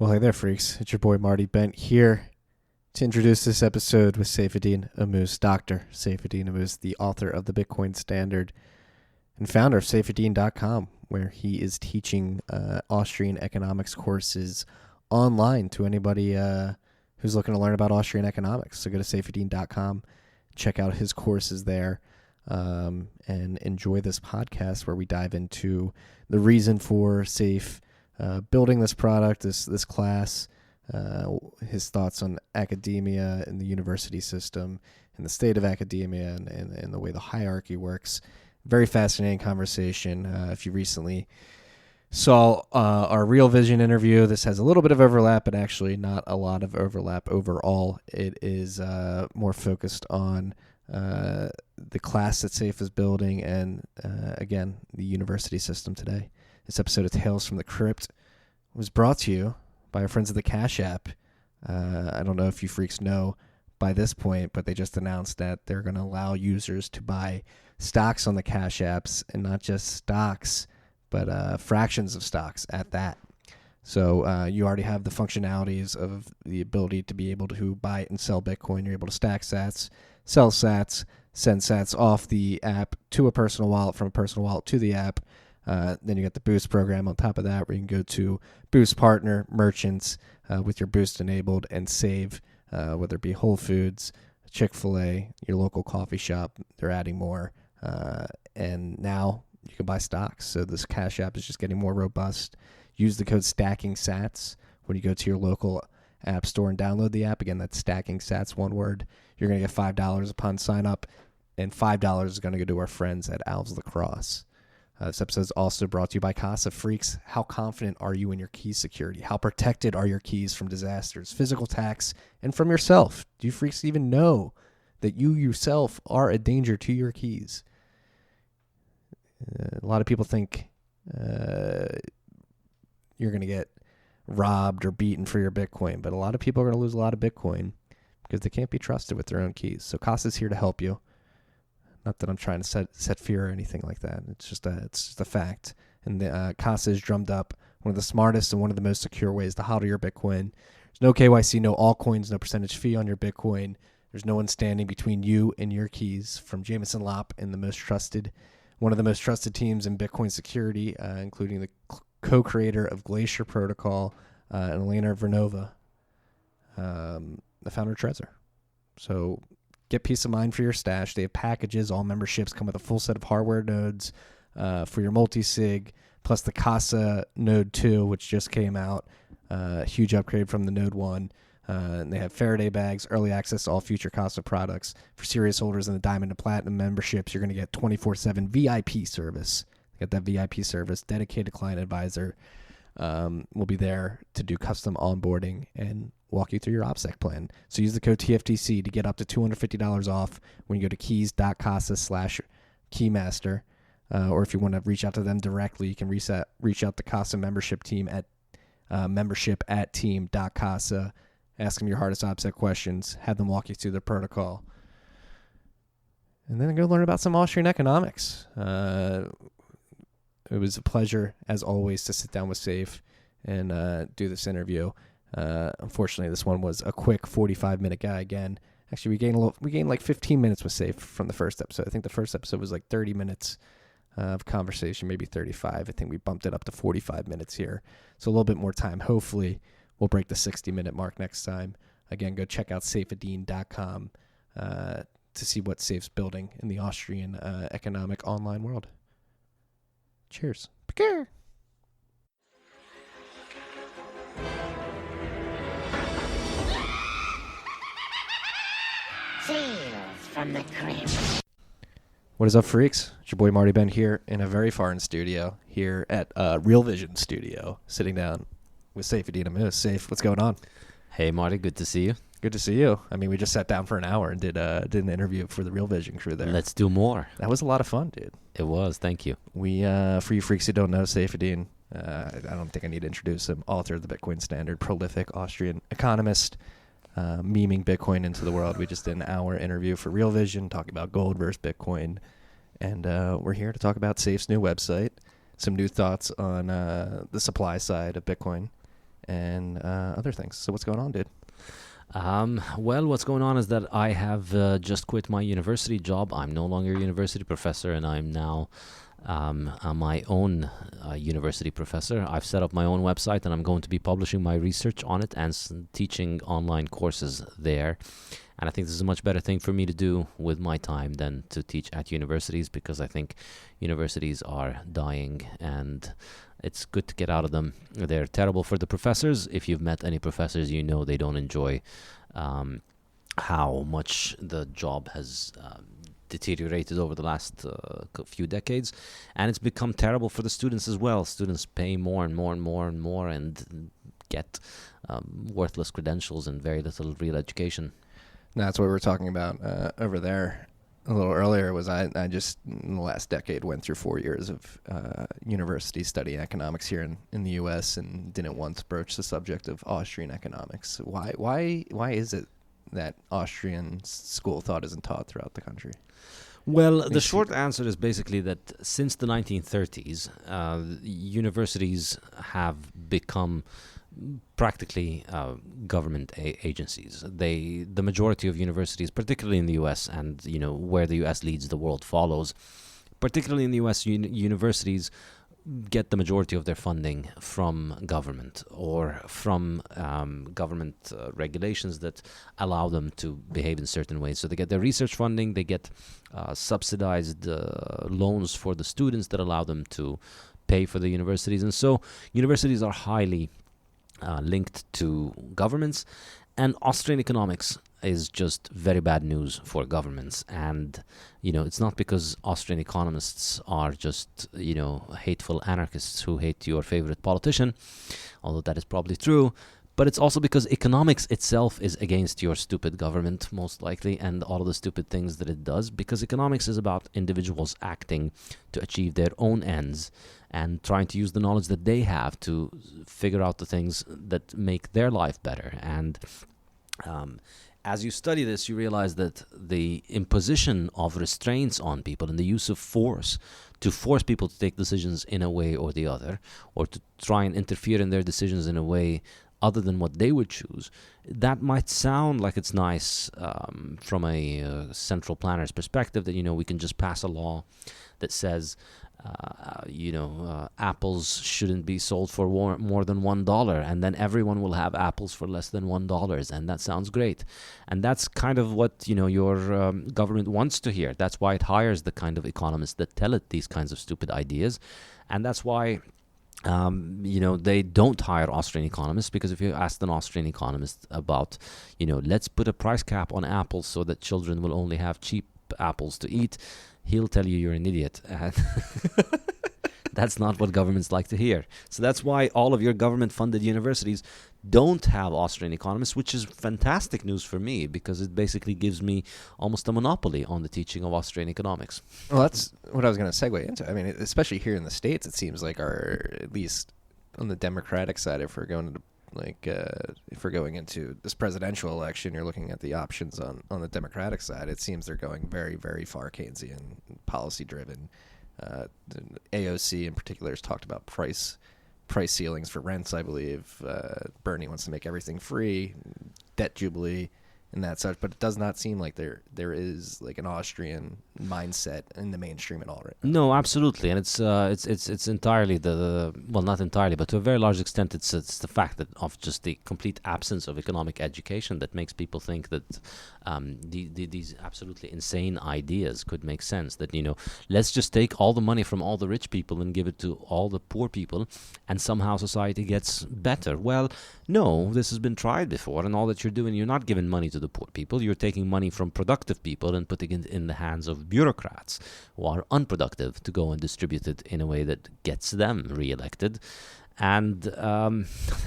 Well, hey there, freaks. It's your boy Marty Bent here to introduce this episode with Saifedean Ammous, Dr. Saifedean Ammous, the author of the Bitcoin Standard and founder of Saifedean.com, where he is teaching Austrian economics courses online to anybody who's looking to learn about Austrian economics. So go to Saifedean.com, check out his courses there, and enjoy this podcast where we dive into the reason for Saif building this product, this class, his thoughts on academia and the university system and the state of academia and the way the hierarchy works. Very fascinating conversation. If you recently saw our Real Vision interview, this has a little bit of overlap, but actually not a lot of overlap overall. It is more focused on the class that Saif is building and, again, the university system today. This episode of Tales from the Crypt was brought to you by our friends at the Cash App. I don't know if you freaks know by this point, but they just announced that they're going to allow users to buy stocks on the Cash Apps, and not just stocks, but fractions of stocks at that. So you already have the functionalities of the ability to be able to buy and sell Bitcoin. You're able to stack sats, sell sats, send sats off the app to a personal wallet, from a personal wallet to the app. Then you got the Boost program on top of that, where you can go to Boost partner merchants with your Boost enabled and save, whether it be Whole Foods, Chick-fil-A, your local coffee shop. They're adding more. And now you can buy stocks. So this Cash App is just getting more robust. Use the code STACKINGSATS when you go to your local app store and download the app. Again, that's Stacking Sats, one word. You're going to get $5 upon sign up, and $5 is going to go to our friends at Alves Lacrosse. This episode is also brought to you by Casa. Freaks, how confident are you in your key security? How protected are your keys from disasters, physical attacks, and from yourself? Do you freaks even know that you yourself are a danger to your keys? A lot of people think you're going to get robbed or beaten for your Bitcoin, but a lot of people are going to lose a lot of Bitcoin because they can't be trusted with their own keys. So Casa's here to help you. Not that I'm trying to set fear or anything like that. It's just a fact. And the Casa has drummed up one of the smartest and one of the most secure ways to hodl your Bitcoin. There's no KYC, no altcoins, no percentage fee on your Bitcoin. There's no one standing between you and your keys. From Jameson Lopp and one of the most trusted teams in Bitcoin security, including the co-creator of Glacier Protocol, and Elena Vernova, the founder of Trezor. So get peace of mind for your stash. They have packages. All memberships come with a full set of hardware nodes for your multi-sig, plus the Casa Node 2, which just came out. Huge upgrade from the Node 1. And they have Faraday bags, early access to all future Casa products. For serious holders in the Diamond and Platinum memberships, you're going to get 24/7 VIP service. Get that VIP service. Dedicated client advisor will be there to do custom onboarding and walk you through your OPSEC plan. So use the code TFTC to get up to $250 off when you go to keys.casa/keymaster. Or if you want to reach out to them directly, you can reach out to Casa membership team at membership@team.casa. Ask them your hardest OPSEC questions. Have them walk you through the protocol. And then go learn about some Austrian economics. It was a pleasure, as always, to sit down with Saif and do this interview. Unfortunately, this one was a quick 45-minute guy again. Actually, we gained like 15 minutes with Saif from the first episode. I think the first episode was like 30 minutes of conversation, maybe 35. I think we bumped it up to 45 minutes here. So a little bit more time. Hopefully, we'll break the 60-minute mark next time. Again, go check out Saifedean.com to see what Saif's building in the Austrian economic online world. Cheers. Tales from the Crypt. What is up, freaks? It's your boy Marty Bent here in a very foreign studio here at Real Vision Studio, sitting down with Saifedean Ammous. Saif, what's going on? Hey, Marty, good to see you. Good to see you. I mean, we just sat down for an hour and did an interview for the Real Vision crew there. Let's do more. That was a lot of fun, dude. It was. Thank you. We, for you freaks who don't know, Saifedean, I don't think I need to introduce him, author of the Bitcoin Standard, prolific Austrian economist, memeing Bitcoin into the world. We just did an hour interview for Real Vision, talking about gold versus Bitcoin. And we're here to talk about Saif's new website, some new thoughts on the supply side of Bitcoin, and other things. So what's going on, dude? Well, what's going on is that I have just quit my university job. I'm no longer a university professor, and I'm now my own university professor. I've set up my own website, and I'm going to be publishing my research on it and teaching online courses there. And I think this is a much better thing for me to do with my time than to teach at universities, because I think universities are dying and it's good to get out of them. They're terrible for the professors. If you've met any professors, you know they don't enjoy how much the job has deteriorated over the last few decades. And it's become terrible for the students as well. Students pay more and more and more and more and get worthless credentials and very little real education. That's what we were talking about over there a little earlier. Was I just in the last decade went through 4 years of university studying economics here in the U.S. and didn't once broach the subject of Austrian economics. Why is it that Austrian school thought isn't taught throughout the country? Well, the short answer is basically that since the 1930s, universities have become practically government agencies. The majority of universities, particularly in the U.S., and where the U.S. leads, the world follows. Particularly in the U.S., universities get the majority of their funding from government or from government regulations that allow them to behave in certain ways. So they get their research funding, they get subsidized loans for the students that allow them to pay for the universities. And so universities are highly linked to governments, and Austrian economics is just very bad news for governments. And it's not because Austrian economists are just hateful anarchists who hate your favorite politician, although that is probably true, but it's also because economics itself is against your stupid government, most likely, and all of the stupid things that it does, because economics is about individuals acting to achieve their own ends and trying to use the knowledge that they have to figure out the things that make their life better. And as you study this, you realize that the imposition of restraints on people and the use of force to force people to take decisions in a way or the other, or to try and interfere in their decisions in a way other than what they would choose, that might sound like it's nice from a central planner's perspective, that we can just pass a law that says apples shouldn't be sold for more than $1, and then everyone will have apples for less than $1, and that sounds great. And that's kind of what your government wants to hear. That's why it hires the kind of economists that tell it these kinds of stupid ideas, and that's why they don't hire Austrian economists, because if you ask an Austrian economist about let's put a price cap on apples so that children will only have cheap apples to eat, he'll tell you you're an idiot. And that's not what governments like to hear. So that's why all of your government-funded universities don't have Austrian economists, which is fantastic news for me, because it basically gives me almost a monopoly on the teaching of Austrian economics. Well, that's what I was going to segue into. I mean, especially here in the States, it seems like at least on the Democratic side, if we're going into this presidential election, you're looking at the options on the Democratic side. It seems they're going very, very far Keynesian, policy-driven. The AOC in particular has talked about price ceilings for rents, I believe. Bernie wants to make everything free, debt jubilee, and that such. But it does not seem like there is like an Austrian mindset in the mainstream at all right now. No, absolutely, and it's entirely well, not entirely, but to a very large extent, it's the fact that of just the complete absence of economic education that makes people think that these absolutely insane ideas could make sense. That let's just take all the money from all the rich people and give it to all the poor people, and somehow society gets better. Well, no, this has been tried before, and all that you're doing, you're not giving money to the poor people. You're taking money from productive people and putting it in the hands of bureaucrats who are unproductive to go and distribute it in a way that gets them reelected. And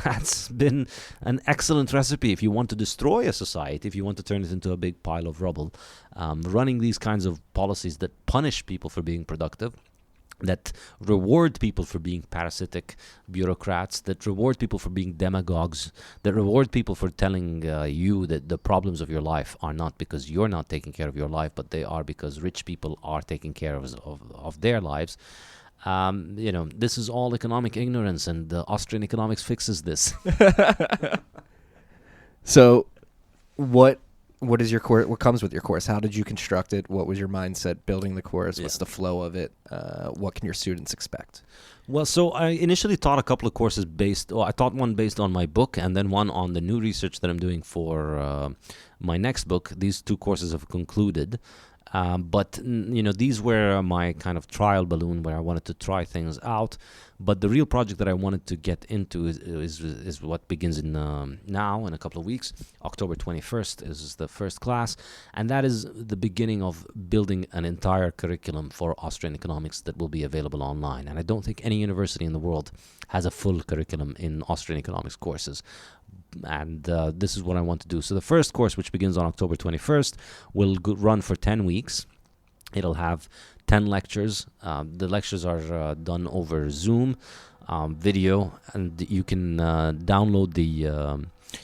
that's been an excellent recipe if you want to destroy a society, if you want to turn it into a big pile of rubble. Running these kinds of policies that punish people for being productive, that reward people for being parasitic bureaucrats, that reward people for being demagogues, that reward people for telling you that the problems of your life are not because you're not taking care of your life, but they are because rich people are taking care of their lives. This is all economic ignorance, and Austrian economics fixes this. So, what is your course? What comes with your course? How did you construct it? What was your mindset building the course? What's the flow of it? What can your students expect? Well, so I initially taught a couple of courses I taught one based on my book, and then one on the new research that I'm doing for my next book. These two courses have concluded. But these were my kind of trial balloon where I wanted to try things out. But the real project that I wanted to get into is what begins now in a couple of weeks. October 21st is the first class, and that is the beginning of building an entire curriculum for Austrian economics that will be available online. And I don't think any university in the world has a full curriculum in Austrian economics courses. And this is what I want to do. So the first course, which begins on October 21st, will run for 10 weeks. It'll have 10 lectures. The lectures are done over Zoom video, and you can download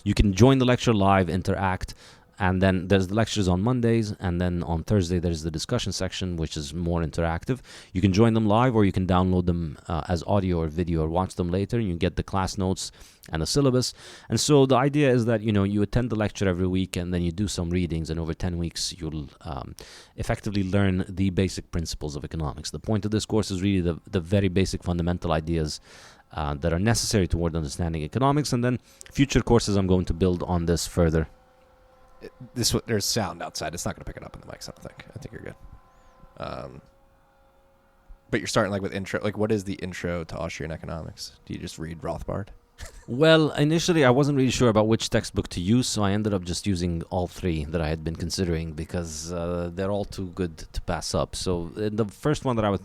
you can join the lecture live, interact, and then there's the lectures on Mondays, and then on Thursday there's the discussion section, which is more interactive. You can join them live, or you can download them as audio or video, or watch them later, and you get the class notes and the syllabus. And so the idea is that you attend the lecture every week, and then you do some readings, and over 10 weeks you'll effectively learn the basic principles of economics. The point of this course is really the very basic fundamental ideas that are necessary toward understanding economics, and then future courses I'm going to build on this further. There's sound outside. It's not going to pick it up in the mics, I don't think. I think you're good. But you're starting with intro. What is the intro to Austrian economics? Do you just read Rothbard? Well, initially I wasn't really sure about which textbook to use, so I ended up just using all three that I had been considering because they're all too good to pass up. So the first one that I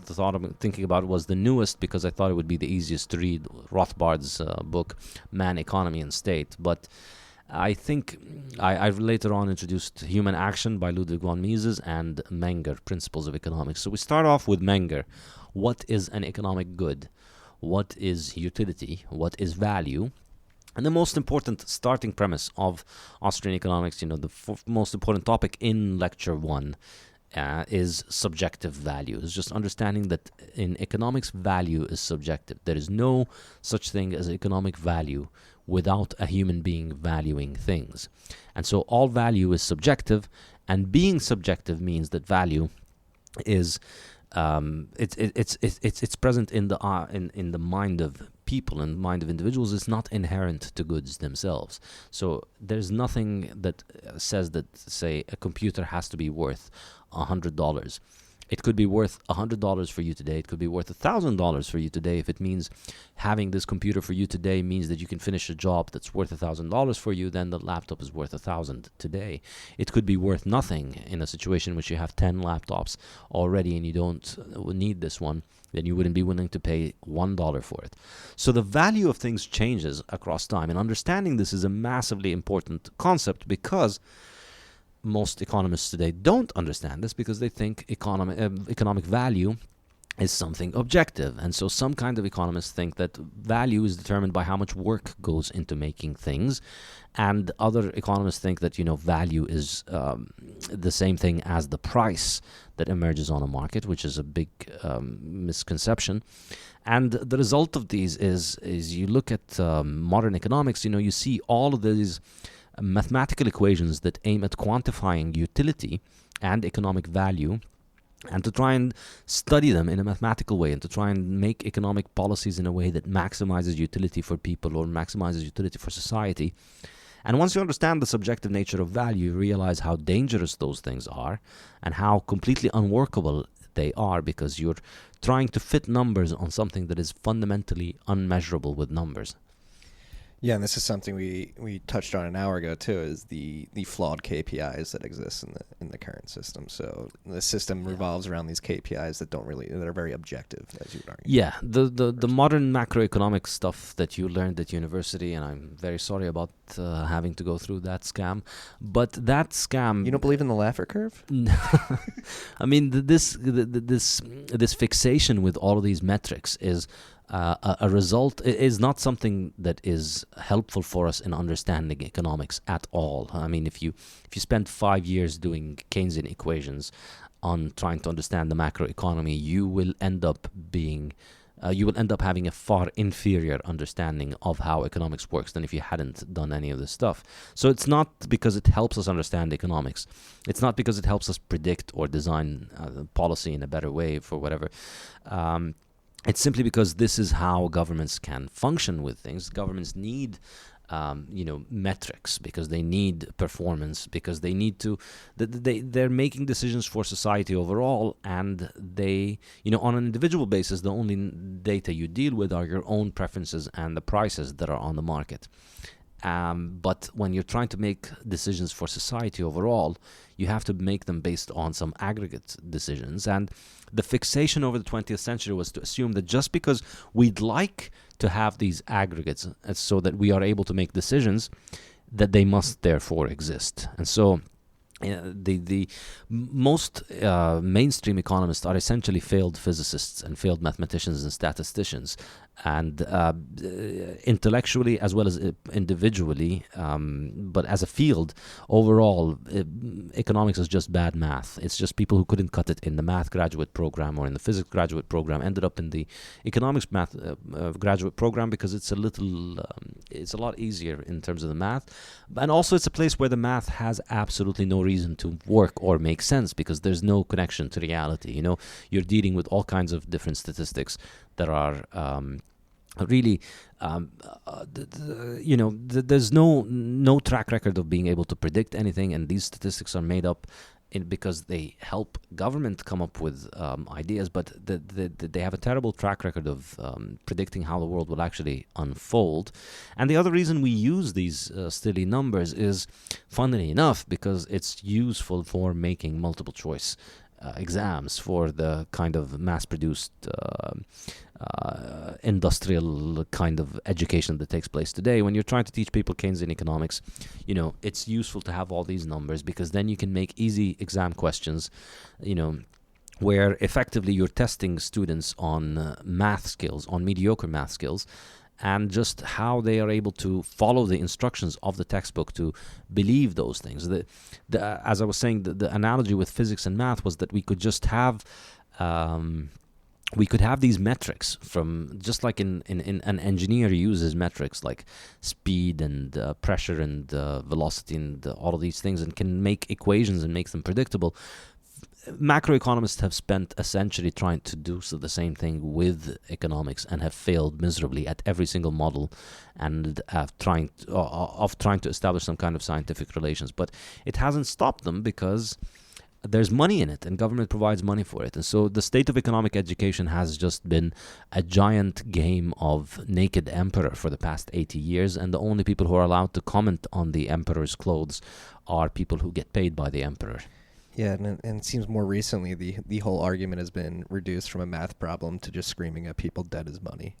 thinking about was the newest, because I thought it would be the easiest to read, Rothbard's book, Man, Economy and State. But I think I later on introduced Human Action by Ludwig von Mises and Menger, Principles of Economics. So we start off with Menger. What is an economic good? What is utility? What is value? And the most important starting premise of Austrian economics, the most important topic in lecture 1 is subjective value. It's just understanding that in economics, value is subjective. There is no such thing as economic value without a human being valuing things. And so all value is subjective, and being subjective means that value is it's present in the mind of people and mind of individuals. It's not inherent to goods themselves. So there's nothing that says that, say, a computer has to be worth $100. It could be worth $100 for you today. It could be worth $1,000 for you today. If it means having this computer for you today means that you can finish a job that's worth $1,000 for you, then the laptop is worth $1,000 today. It could be worth nothing in a situation in which you have 10 laptops already and you don't need this one. Then you wouldn't be willing to pay $1 for it. So the value of things changes across time, and understanding this is a massively important concept because most economists today don't understand this because they think economic value is something objective. And so some kind of economists think that value is determined by how much work goes into making things. And other economists think that, value is the same thing as the price that emerges on a market, which is a big misconception. And the result of these is you look at modern economics, you see all of these mathematical equations that aim at quantifying utility and economic value, and to try and study them in a mathematical way, and to try and make economic policies in a way that maximizes utility for people or maximizes utility for society. And once you understand the subjective nature of value, you realize how dangerous those things are and how completely unworkable they are, because you're trying to fit numbers on something that is fundamentally unmeasurable with numbers. Yeah, and this is something we touched on an hour ago too, is the flawed KPIs that exist in the current system. So the system revolves around these KPIs that are very objective, as you would argue. Yeah, the modern macroeconomic stuff that you learned at university, and I'm very sorry about having to go through that scam, but that scam. You don't believe in the Laffer curve? I mean, this fixation with all of these metrics is a result is not something that is helpful for us in understanding economics at all. I mean, if you spend 5 years doing Keynesian equations on trying to understand the macroeconomy, you will end up having a far inferior understanding of how economics works than if you hadn't done any of this stuff. So it's not because it helps us understand economics. It's not because it helps us predict or design policy in a better way for whatever. It's simply because this is how governments can function with things. Governments need metrics, because they need performance, because they need to, they're making decisions for society overall, and they, on an individual basis, the only data you deal with are your own preferences and the prices that are on the market. But when you're trying to make decisions for society overall, you have to make them based on some aggregate decisions. And the fixation over the 20th century was to assume that just because we'd like to have these aggregates so that we are able to make decisions, that they must therefore exist. And so the most mainstream economists are essentially failed physicists and failed mathematicians and statisticians, and intellectually as well as individually, but as a field overall, economics is just bad math. It's just people who couldn't cut it in the math graduate program or in the physics graduate program ended up in the economics math graduate program, because it's it's a lot easier in terms of the math, and also it's a place where the math has absolutely no reason to work or make sense, because there's no connection to reality. You're dealing with all kinds of different statistics that are really, there's no track record of being able to predict anything, and these statistics are made up because they help government come up with ideas, but they have a terrible track record of predicting how the world will actually unfold. And the other reason we use these silly numbers is, funnily enough, because it's useful for making multiple choice exams for the kind of mass-produced industrial kind of education that takes place today. When you're trying to teach people Keynesian economics, it's useful to have all these numbers, because then you can make easy exam questions, where effectively you're testing students on math skills, on mediocre math skills, and just how they are able to follow the instructions of the textbook to believe those things. As I was saying, the analogy with physics and math was that we could just have these metrics from, just like in an engineer uses metrics like speed and pressure and velocity and all of these things, and can make equations and make them predictable. Macroeconomists have spent a century trying to do the same thing with economics, and have failed miserably at every single model, and trying to establish some kind of scientific relations. But it hasn't stopped them, because there's money in it, and government provides money for it. And so the state of economic education has just been a giant game of naked emperor for the past 80 years, and the only people who are allowed to comment on the emperor's clothes are people who get paid by the emperor. Yeah, and it seems more recently the whole argument has been reduced from a math problem to just screaming at people dead is money,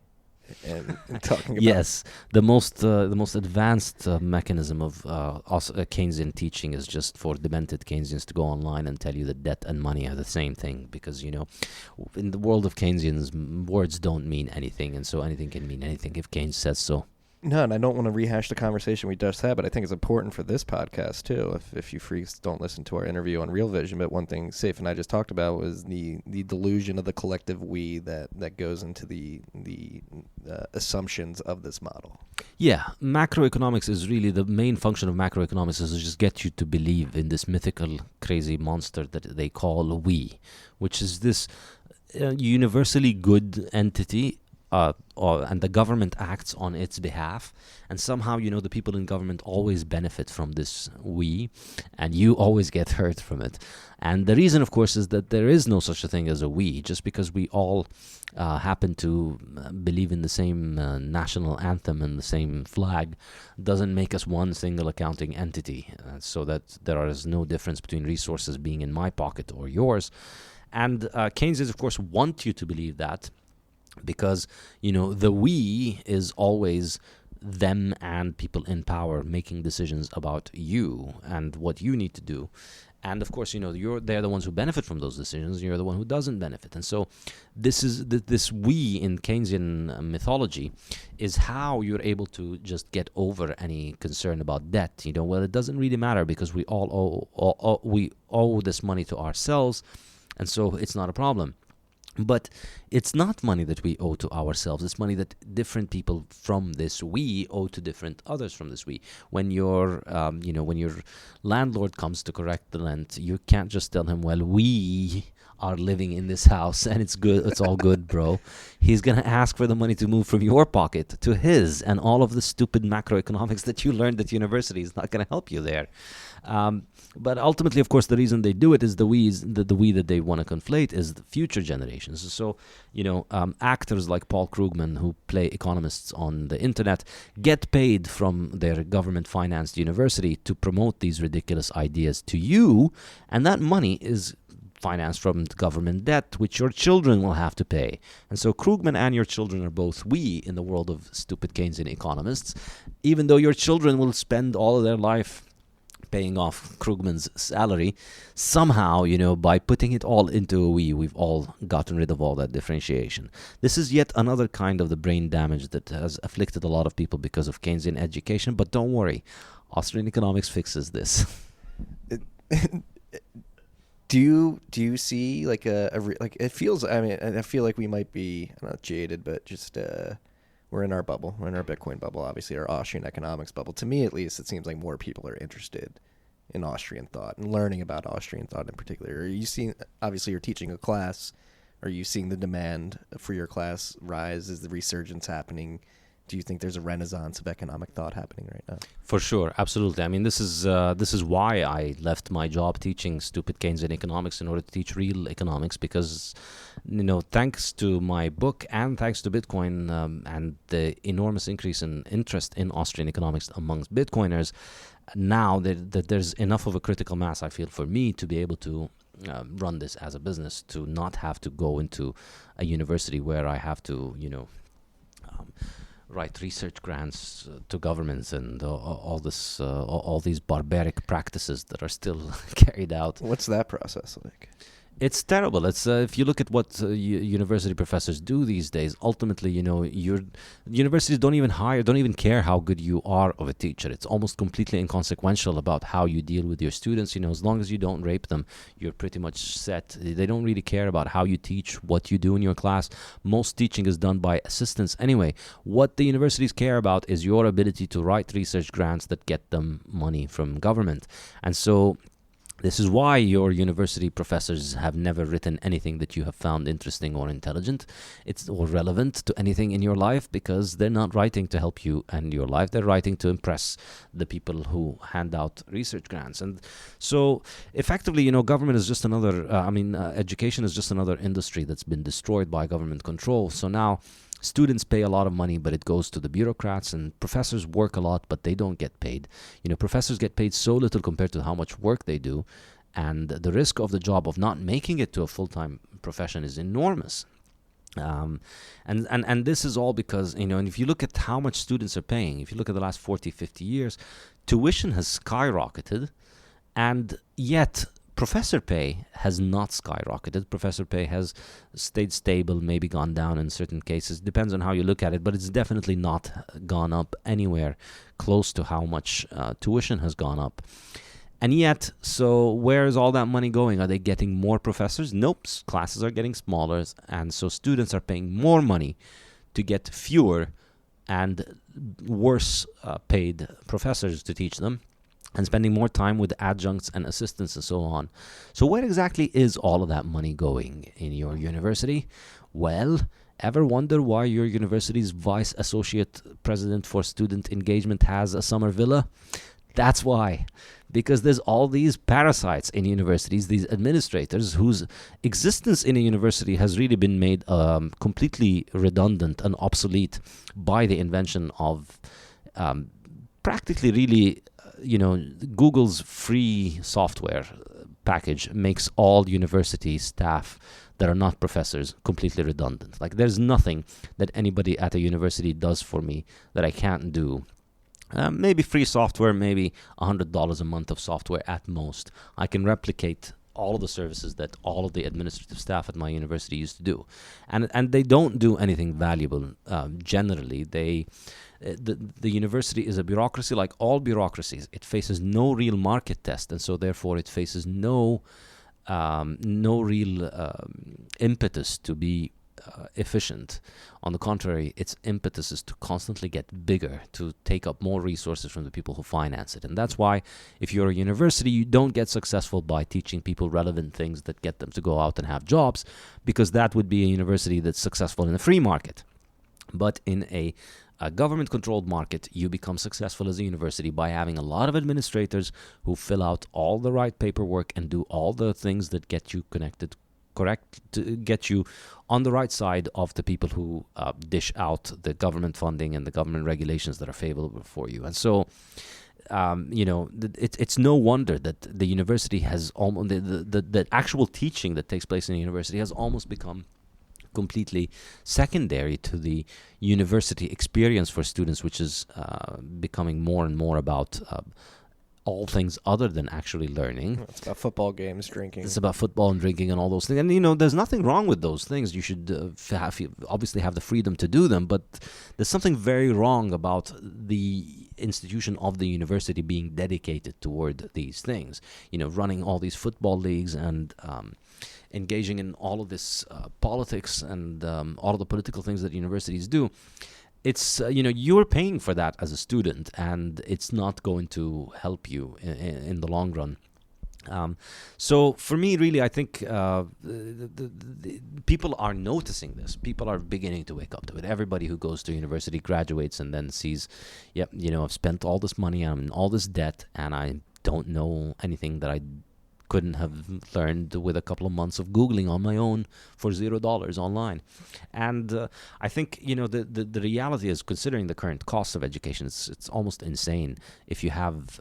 and talking about yes, the most advanced mechanism of Keynesian teaching is just for demented Keynesians to go online and tell you that debt and money are the same thing, because in the world of Keynesians, words don't mean anything, and so anything can mean anything if Keynes says so. No, and I don't want to rehash the conversation we just had, but I think it's important for this podcast too. If you freaks don't listen to our interview on Real Vision, but one thing Saif and I just talked about was the delusion of the collective we that goes into the assumptions of this model. Yeah, macroeconomics is really the main function of macroeconomics, is to just get you to believe in this mythical, crazy monster that they call we, which is this universally good entity. And the government acts on its behalf, and somehow the people in government always benefit from this we, and you always get hurt from it. And the reason, of course, is that there is no such a thing as a we. Just because we all happen to believe in the same national anthem and the same flag doesn't make us one single accounting entity, so that there is no difference between resources being in my pocket or yours. And Keynesians, of course, want you to believe that, because the we is always them and people in power making decisions about you and what you need to do. And of course, they're the ones who benefit from those decisions. You're the one who doesn't benefit. And so this is this we in Keynesian mythology is how you're able to just get over any concern about debt. Well, it doesn't really matter because we we owe this money to ourselves, and so it's not a problem. But it's not money that we owe to ourselves. It's money that different people from this we owe to different others from this we. When when your landlord comes to correct the rent, you can't just tell him, well, we are living in this house and it's good, it's all good, bro. He's going to ask for the money to move from your pocket to his, and all of the stupid macroeconomics that you learned at university is not going to help you there. But ultimately, of course, the reason they do it is the we that they want to conflate is the future generations. So, actors like Paul Krugman, who play economists on the internet, get paid from their government-financed university to promote these ridiculous ideas to you, and that money is financed from government debt, which your children will have to pay. And so Krugman and your children are both we in the world of stupid Keynesian economists, even though your children will spend all of their life paying off Krugman's salary. Somehow, by putting it all into a we've all gotten rid of all that differentiation. This is yet another kind of the brain damage that has afflicted a lot of people because of Keynesian education. But don't worry, Austrian economics fixes this. Do you see like it feels? I mean, I feel like we might be not jaded, but just we're in our bubble. We're in our Bitcoin bubble, obviously, our Austrian economics bubble. To me, at least, it seems like more people are interested in Austrian thought and learning about Austrian thought in particular. Are you seeing? Obviously, you're teaching a class. Are you seeing the demand for your class rise? Is the resurgence happening? Do you think there's a renaissance of economic thought happening right now? For sure, absolutely. I mean, this is why I left my job teaching stupid Keynesian economics in order to teach real economics, because, thanks to my book and thanks to Bitcoin and the enormous increase in interest in Austrian economics amongst Bitcoiners, now that there's enough of a critical mass, I feel, for me to be able to run this as a business, to not have to go into a university where I have to, write research grants to governments and all these barbaric practices that are still carried out. What's that process like? It's terrible. It's if you look at what university professors do these days, ultimately, universities don't even care how good you are of a teacher. It's almost completely inconsequential about how you deal with your students. As long as you don't rape them, you're pretty much set. They don't really care about how you teach, what you do in your class. Most teaching is done by assistants anyway. What the universities care about is your ability to write research grants that get them money from government. And so this is why your university professors have never written anything that you have found interesting or intelligent, or relevant to anything in your life, because they're not writing to help you and your life. They're writing to impress the people who hand out research grants. And so effectively, government is just another, education is just another industry that's been destroyed by government control. So now students pay a lot of money, but it goes to the bureaucrats, and professors work a lot, but they don't get paid. Professors get paid so little compared to how much work they do, and the risk of the job of not making it to a full-time profession is enormous. And this is all because, and if you look at how much students are paying, if you look at the last 40, 50 years, tuition has skyrocketed, and yet professor pay has not skyrocketed. Professor pay has stayed stable, maybe gone down in certain cases. Depends on how you look at it, but it's definitely not gone up anywhere close to how much tuition has gone up. And yet, so where is all that money going? Are they getting more professors? Nope. Classes are getting smaller, and so students are paying more money to get fewer and worse paid professors to teach them, and spending more time with adjuncts and assistants and so on. So where exactly is all of that money going in your university? Well, ever wonder why your university's vice associate president for student engagement has a summer villa? That's why. Because there's all these parasites in universities, these administrators whose existence in a university has really been made completely redundant and obsolete by the invention of practically really, Google's free software package makes all university staff that are not professors completely redundant. Like, there's nothing that anybody at a university does for me that I can't do maybe free software, maybe $100 a month of software at most. I can replicate all of the services that all of the administrative staff at my university used to do, and they don't do anything valuable. Generally, the university is a bureaucracy like all bureaucracies. It faces no real market test, and so therefore it faces no real impetus to be efficient. On the contrary, its impetus is to constantly get bigger, to take up more resources from the people who finance it. And that's why if you're a university, you don't get successful by teaching people relevant things that get them to go out and have jobs, because that would be a university that's successful in a free market. But in a government-controlled market, you become successful as a university by having a lot of administrators who fill out all the right paperwork and do all the things that get you correct, to get you on the right side of the people who dish out the government funding and the government regulations that are favorable for you. And so, it's no wonder that the university has almost the actual teaching that takes place in the university has almost become completely secondary to the university experience for students, which is becoming more and more about all things other than actually learning. It's about football games, drinking. It's about football and drinking and all those things. And, there's nothing wrong with those things. You should obviously have the freedom to do them, but there's something very wrong about the institution of the university being dedicated toward these things. Running all these football leagues and engaging in all of this politics and all of the political things that universities do. It's, you're paying for that as a student, and it's not going to help you in the long run. So for me, really, I think the people are noticing this. People are beginning to wake up to it. Everybody who goes to university graduates and then sees, I've spent all this money, I'm in all this debt, and I don't know anything that I couldn't have learned with a couple of months of Googling on my own for $0 online. And I think, the reality is, considering the current cost of education, it's almost insane if you have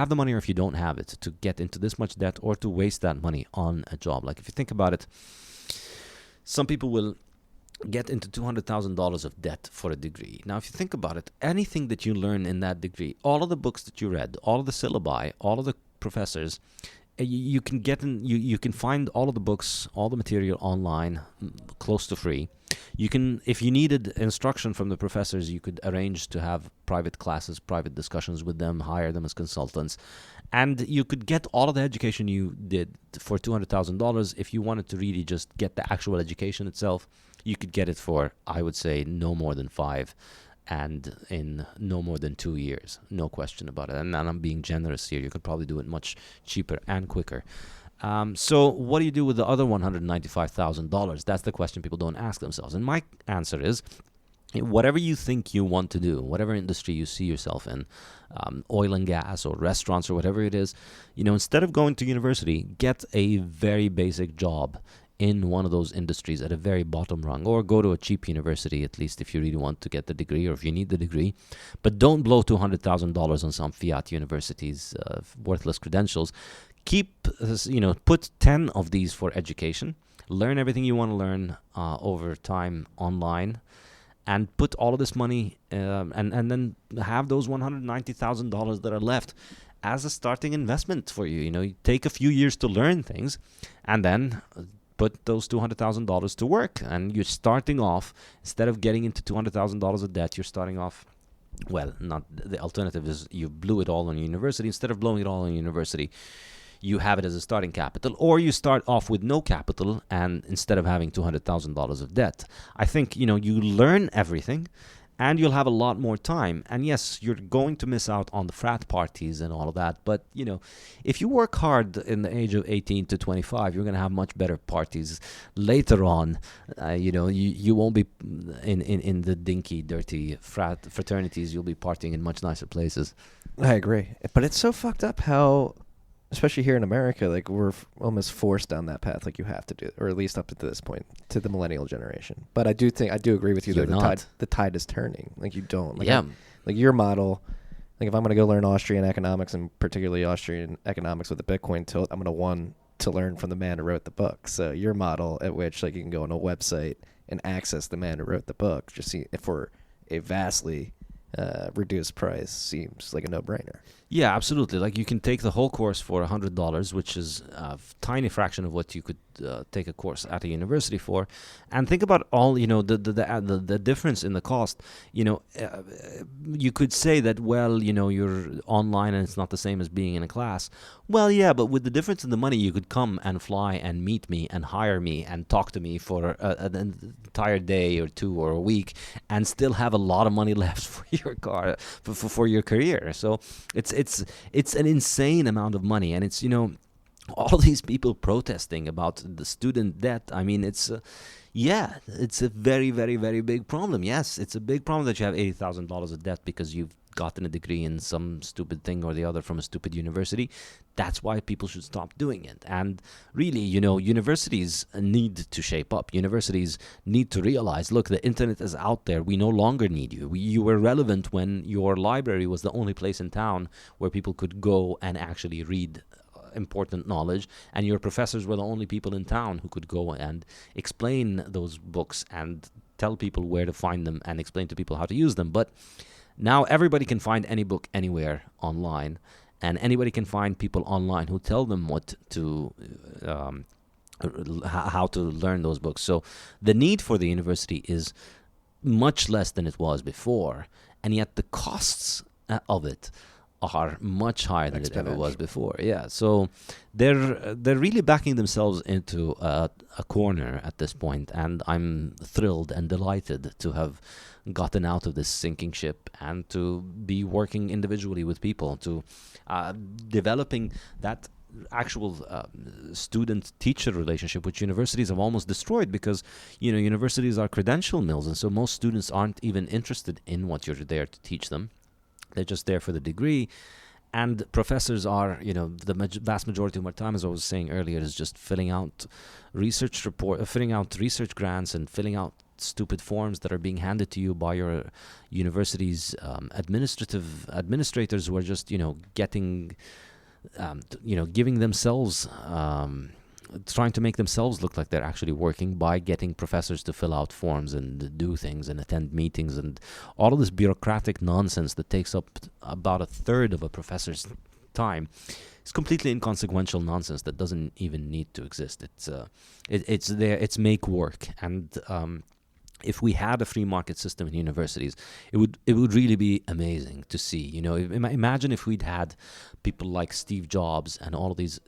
the money or if you don't have it, to get into this much debt or to waste that money on a job. Like, if you think about it, some people will get into $200,000 of debt for a degree. Now, if you think about it, anything that you learn in that degree, all of the books that you read, all of the syllabi, all of the professors, you can get in. You can find all of the books, all the material online, close to free. You can, if you needed instruction from the professors, you could arrange to have private classes, private discussions with them, hire them as consultants, and you could get all of the education you did for $200,000. If you wanted to really just get the actual education itself, you could get it for, I would say, no more than 5. And in no more than 2 years, no question about it. And I'm being generous here. You could probably do it much cheaper and quicker. So what do you do with the other $195,000? That's the question people don't ask themselves. And my answer is, whatever you think you want to do, whatever industry you see yourself in, oil and gas or restaurants or whatever it is, instead of going to university, get a very basic job in one of those industries at a very bottom rung, or go to a cheap university, at least if you really want to get the degree or if you need the degree. But don't blow $200,000 on some fiat university's worthless credentials. Put 10 of these for education. Learn everything you want to learn over time online, and put all of this money and then have those $190,000 that are left as a starting investment for you. You take a few years to learn things, and then put those $200,000 to work, and you're starting off, instead of getting into $200,000 of debt, you're starting off, well, not the alternative is you blew it all on university. Instead of blowing it all on university, you have it as a starting capital, or you start off with no capital, and instead of having $200,000 of debt. I think, you learn everything, and you'll have a lot more time. And yes, you're going to miss out on the frat parties and all of that. But, if you work hard in the age of 18 to 25, you're going to have much better parties later on. You won't be in the dinky, dirty fraternities. You'll be partying in much nicer places. I agree. But it's so fucked up how, especially here in America, like, we're almost forced down that path. Like, you have to do it, or at least up to this point, to the millennial generation. But I do agree with you that the tide is turning. Like, you don't. Like, like your model, like, if I'm going to go learn Austrian economics, and particularly Austrian economics with the Bitcoin tilt, I'm going to learn from the man who wrote the book. So your model, at which, like, you can go on a website and access the man who wrote the book, just see for a vastly reduced price seems like a no-brainer. Yeah, absolutely. Like you can take the whole course for $100, which is a tiny fraction of what you could take a course at a university for, and think about all the difference in the cost. You could say that, well, you're online and it's not the same as being in a class. Well, yeah, but with the difference in the money, you could come and fly and meet me and hire me and talk to me for an entire day or two or a week, and still have a lot of money left for your car for your career. So it's an insane amount of money, and it's all these people protesting about the student debt. I mean, it's a very, very, very big problem. Yes, it's a big problem that you have $80,000 of debt because you've gotten a degree in some stupid thing or the other from a stupid university. That's why people should stop doing it. And really, universities need to shape up. Universities need to realize, look, the internet is out there. We no longer need you. You were relevant when your library was the only place in town where people could go and actually read important knowledge, and your professors were the only people in town who could go and explain those books and tell people where to find them and explain to people how to use them. But now everybody can find any book anywhere online, and anybody can find people online who tell them what to how to learn those books. So the need for the university is much less than it was before, and yet the costs of it are much higher than it ever was before. Yeah, so they're really backing themselves into a corner at this point, and I'm thrilled and delighted to have gotten out of this sinking ship and to be working individually with people, to developing that actual student-teacher relationship, which universities have almost destroyed, because universities are credential mills, and so most students aren't even interested in what you're there to teach them. They're just there for the degree, and professors are, the vast majority of my time, as I was saying earlier, is just filling out research grants and filling out stupid forms that are being handed to you by your university's administrators, who are just, giving themselves, trying to make themselves look like they're actually working by getting professors to fill out forms and do things and attend meetings and all of this bureaucratic nonsense that takes up about a third of a professor's time. It's completely inconsequential nonsense that doesn't even need to exist. It's there. It's make work. And if we had a free market system in universities, it would really be amazing to see. Imagine if we'd had people like Steve Jobs and all of these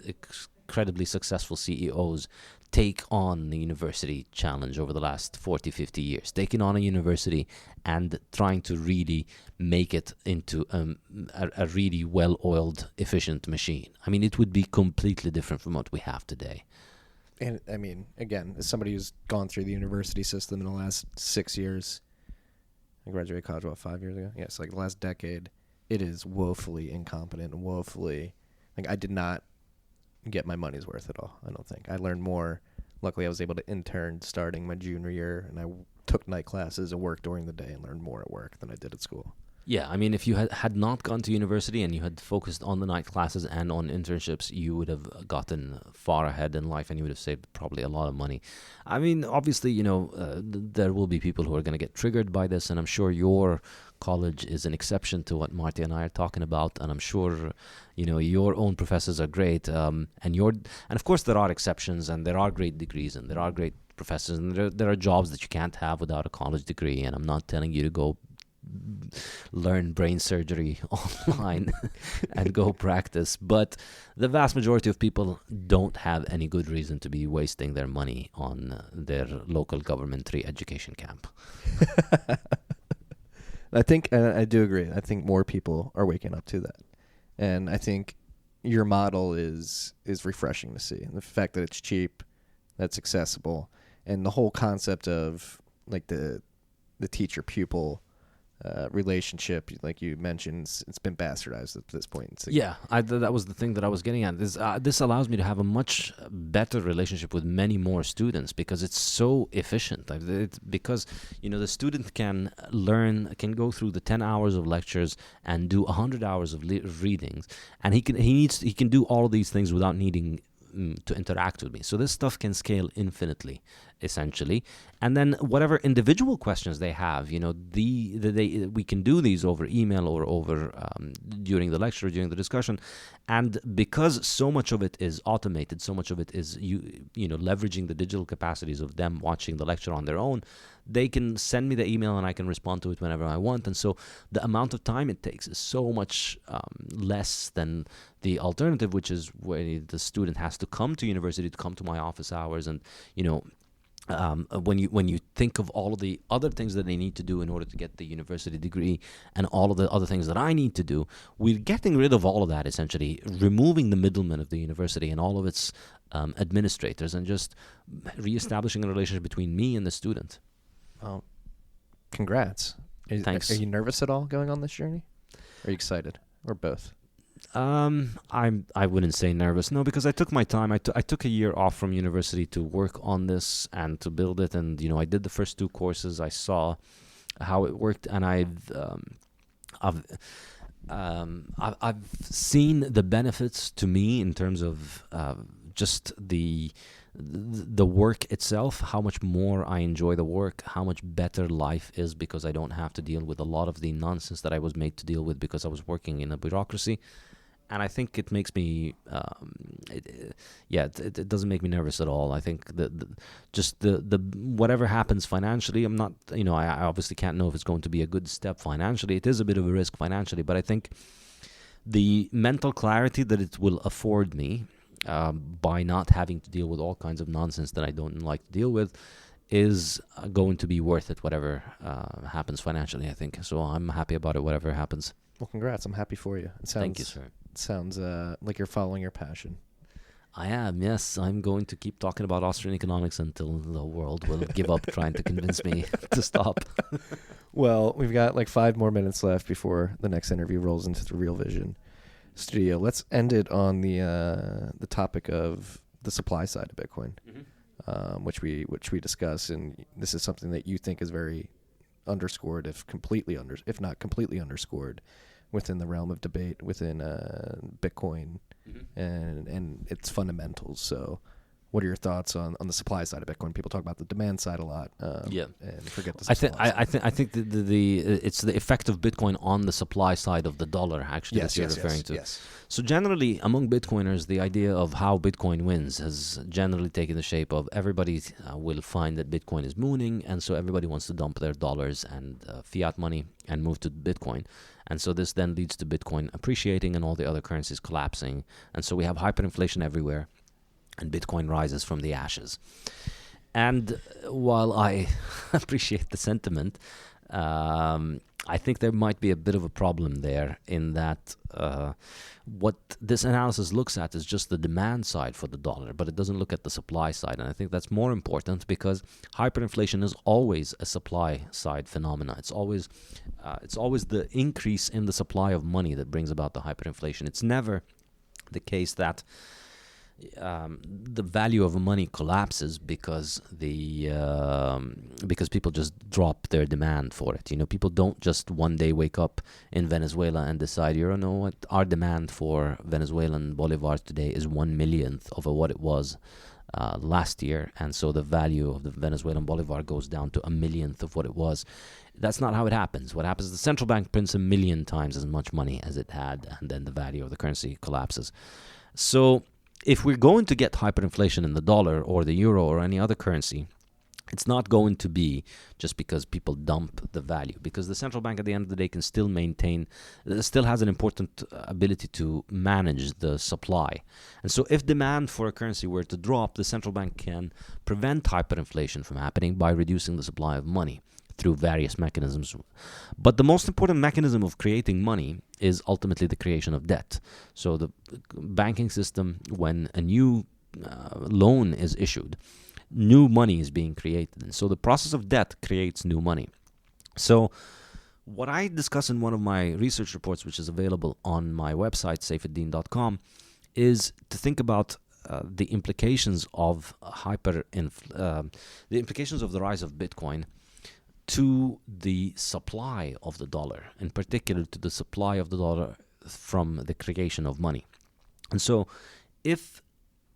incredibly successful CEOs take on the university challenge over the last 40, 50 years, taking on a university and trying to really make it into a really well-oiled, efficient machine. I mean, it would be completely different from what we have today. And I mean, again, as somebody who's gone through the university system in the last 6 years, I graduated college, 5 years ago? Yeah, so like the last decade, it is woefully incompetent and woefully, I did not get my money's worth at all. I don't think I learned more. Luckily, I was able to intern starting my junior year, and I took night classes and worked during the day and learned more at work than I did at school. Yeah, I mean, if you had not gone to university and you had focused on the night classes and on internships, you would have gotten far ahead in life, and you would have saved probably a lot of money. I mean, obviously, there will be people who are going to get triggered by this, and I'm sure your college is an exception to what Marty and I are talking about, and I'm sure your own professors are great, and of course there are exceptions, and there are great degrees, and there are great professors, and there are jobs that you can't have without a college degree. And I'm not telling you to go learn brain surgery online and go practice, but the vast majority of people don't have any good reason to be wasting their money on their local government re-education camp. I think I do agree. I think more people are waking up to that, and I think your model is refreshing to see. And the fact that it's cheap, that's accessible, and the whole concept of like the teacher pupil relationship, like you mentioned, it's been bastardized at this point. Yeah, that was the thing that I was getting at. This allows me to have a much better relationship with many more students because it's so efficient. Because the student can go through the 10 hours of lectures and do 100 hours of readings, and he can do all of these things without needing to interact with me. So this stuff can scale infinitely, essentially. And then whatever individual questions they have, we can do these over email or over during the lecture, during the discussion. And because so much of it is automated, so much of it is leveraging the digital capacities of them watching the lecture on their own, they can send me the email and I can respond to it whenever I want. And so the amount of time it takes is so much less than the alternative, which is where the student has to come to university, to come to my office hours. And, when you think of all of the other things that they need to do in order to get the university degree and all of the other things that I need to do, we're getting rid of all of that, essentially, removing the middlemen of the university and all of its administrators, and just reestablishing a relationship between me and the student. Well, congrats. Thanks. Are you nervous at all going on this journey? Are you excited? Or both? I wouldn't say nervous, no, because I took my time. I took a year off from university to work on this and to build it, and I did the first 2 courses. I saw how it worked, and I've seen the benefits to me in terms of just the work itself, how much more I enjoy the work, how much better life is because I don't have to deal with a lot of the nonsense that I was made to deal with because I was working in a bureaucracy. And I think it makes me, it doesn't make me nervous at all. I think the whatever happens financially, I'm not, I obviously can't know if it's going to be a good step financially. It is a bit of a risk financially, but I think the mental clarity that it will afford me by not having to deal with all kinds of nonsense that I don't like to deal with is going to be worth it, whatever happens financially, I think. So I'm happy about it, whatever happens. Well, congrats. I'm happy for you. Thank you, sir. It sounds like you're following your passion. I am, yes. I'm going to keep talking about Austrian economics until the world will give up trying to convince me to stop. Well, we've got like 5 more minutes left before the next interview rolls into the Real Vision studio. Let's end it on the topic of the supply side of Bitcoin, which we discuss, and this is something that you think is very underscored, if not completely underscored, within the realm of debate within Bitcoin and its fundamentals. So, what are your thoughts on the supply side of Bitcoin? People talk about the demand side a lot, and forget the supply side. I think it's the effect of Bitcoin on the supply side of the dollar, actually, that you're referring to. Yes. So generally, among Bitcoiners, the idea of how Bitcoin wins has generally taken the shape of everybody will find that Bitcoin is mooning, and so everybody wants to dump their dollars and fiat money and move to Bitcoin. And so this then leads to Bitcoin appreciating and all the other currencies collapsing. And so we have hyperinflation everywhere, and Bitcoin rises from the ashes. And while I appreciate the sentiment, I think there might be a bit of a problem there in that what this analysis looks at is just the demand side for the dollar, but it doesn't look at the supply side. And I think that's more important because hyperinflation is always a supply side phenomena. It's always the increase in the supply of money that brings about the hyperinflation. It's never the case that the value of money collapses because because people just drop their demand for it. People don't just one day wake up in Venezuela and decide, what, our demand for Venezuelan bolivars today is 1/1,000,000th of what it was last year, and so the value of the Venezuelan bolivar goes down to 1/1,000,000th of what it was. That's not how it happens. What happens is the central bank prints 1,000,000 times as much money as it had, and then the value of the currency collapses. So if we're going to get hyperinflation in the dollar or the euro or any other currency, it's not going to be just because people dump the value, because the central bank at the end of the day can still still has an important ability to manage the supply. And so if demand for a currency were to drop, the central bank can prevent hyperinflation from happening by reducing the supply of money through various mechanisms. But the most important mechanism of creating money is ultimately the creation of debt. So the banking system, when a new loan is issued, new money is being created. And so the process of debt creates new money. So what I discuss in one of my research reports, which is available on my website, Saifedean.com, is to think about the implications of the implications of the rise of Bitcoin to the supply of the dollar, in particular to the supply of the dollar from the creation of money. And so if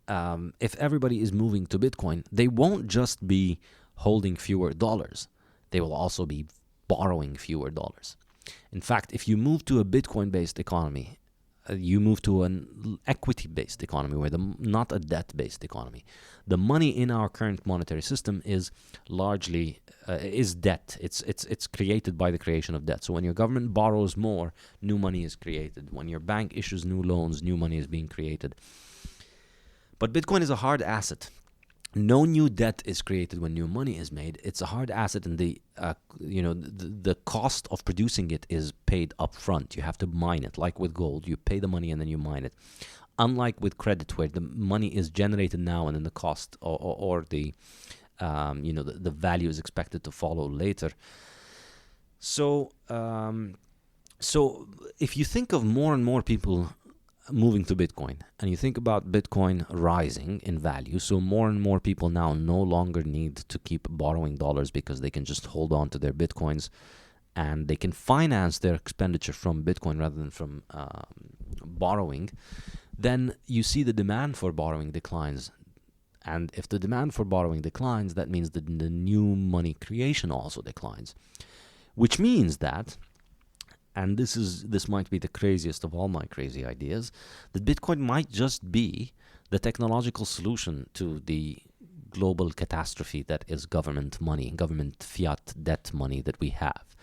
if everybody is moving to Bitcoin, they won't just be holding fewer dollars. They will also be borrowing fewer dollars. In fact, if you move to a Bitcoin-based economy, you move to an equity-based economy, not a debt-based economy. The money in our current monetary system is largely is debt. It's created by the creation of debt. So when your government borrows more, new money is created. When your bank issues new loans, new money is being created. But Bitcoin is a hard asset. No new debt is created when new money is made. It's a hard asset, and the cost of producing it is paid up front. You have to mine it. Like with gold, you pay the money and then you mine it. Unlike with credit, where the money is generated now and then the cost or the value is expected to follow later. So if you think of more and more people moving to Bitcoin, and you think about Bitcoin rising in value, so more and more people now no longer need to keep borrowing dollars because they can just hold on to their Bitcoins, and they can finance their expenditure from Bitcoin rather than from borrowing, then you see the demand for borrowing declines. And if the demand for borrowing declines, that means that the new money creation also declines, which means that, and this might be the craziest of all my crazy ideas, that Bitcoin might just be the technological solution to the global catastrophe that is government money, government fiat debt money that we have.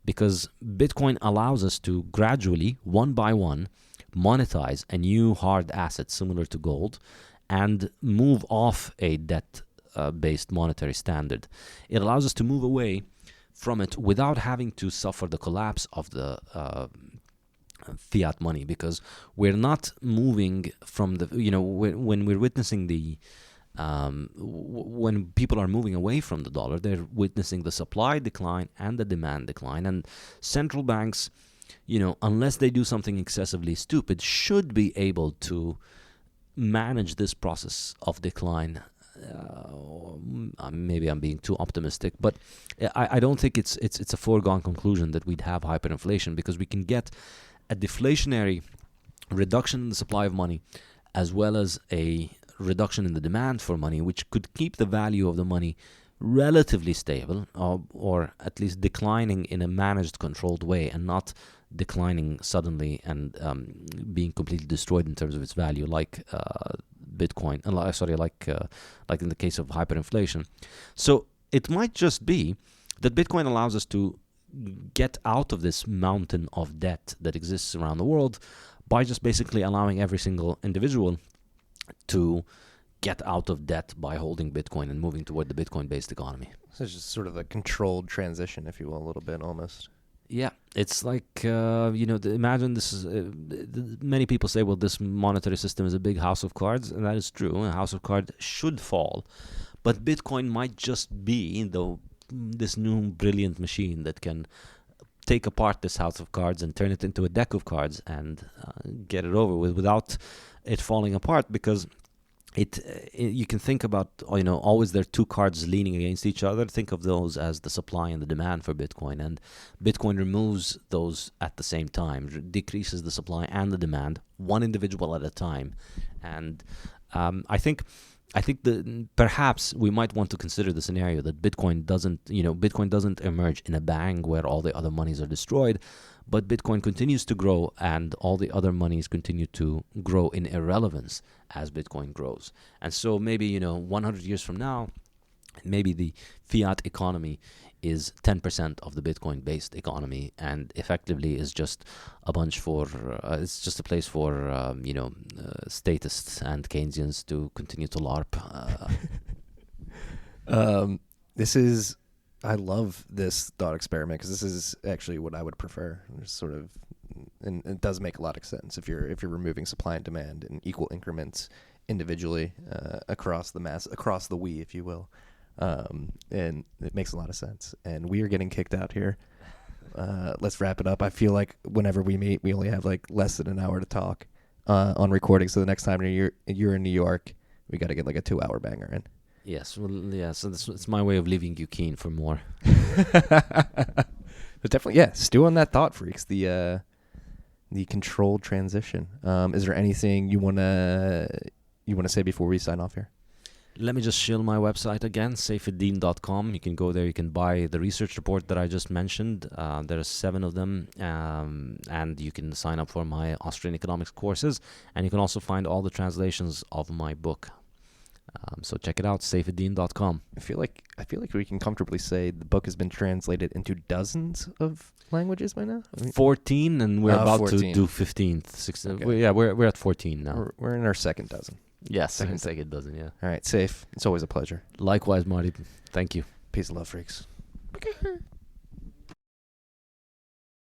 Because Bitcoin allows us to gradually, one by one, monetize a new hard asset similar to gold and move off a debt-based monetary standard. It allows us to move away from it without having to suffer the collapse of the fiat money, because we're not moving from the, when we're witnessing the, when people are moving away from the dollar, they're witnessing the supply decline and the demand decline. And central banks, unless they do something excessively stupid, should be able to manage this process of decline. Maybe I'm being too optimistic, but I don't think it's a foregone conclusion that we'd have hyperinflation, because we can get a deflationary reduction in the supply of money as well as a reduction in the demand for money, which could keep the value of the money relatively stable, or at least declining in a managed, controlled way, and not declining suddenly and being completely destroyed in terms of its value, like Bitcoin, like in the case of hyperinflation. So it might just be that Bitcoin allows us to get out of this mountain of debt that exists around the world by just basically allowing every single individual to get out of debt by holding Bitcoin and moving toward the Bitcoin-based economy. So it's just sort of a controlled transition, if you will, a little bit almost. Yeah, it's like, imagine this is, many people say, well, this monetary system is a big house of cards, and that is true. A house of cards should fall, but Bitcoin might just be this new brilliant machine that can take apart this house of cards and turn it into a deck of cards and get it over with without it falling apart, because you can think about, always there are two cards leaning against each other. Think of those as the supply and the demand for Bitcoin, and Bitcoin removes those at the same time, decreases the supply and the demand, one individual at a time. And I think that perhaps we might want to consider the scenario that Bitcoin doesn't emerge in a bang where all the other monies are destroyed, but Bitcoin continues to grow and all the other monies continue to grow in irrelevance as Bitcoin grows. And so maybe, 100 years from now, maybe the fiat economy is 10% of the Bitcoin-based economy, and effectively is just a bunch for, it's just a place for, statists and Keynesians to continue to LARP. I love this thought experiment, because this is actually what I would prefer. There's sort of, and it does make a lot of sense if you're removing supply and demand in equal increments individually across the we, if you will. And it makes a lot of sense. And we are getting kicked out here. Let's wrap it up. I feel like whenever we meet, we only have like less than an hour to talk on recording. So the next time you're in New York, we got to get like a 2-hour banger in. Yes, so it's my way of leaving you keen for more. But definitely, stew on that thought, freaks. The controlled transition. Is there anything you want to you want to say before we sign off here? Let me just shill my website again, saifedean.com. You can go there. You can buy the research report that I just mentioned. There are 7 of them, and you can sign up for my Austrian economics courses. And you can also find all the translations of my book. So check it out, saifedean.com. I feel like we can comfortably say the book has been translated into dozens of languages by now. 14, and we're about 14. to do 15th, 16th. Okay. We're at 14 now. We're in our second dozen. Yes, second dozen. Yeah. All right, Safe. It's always a pleasure. Likewise, Marty. Thank you. Peace and love, freaks.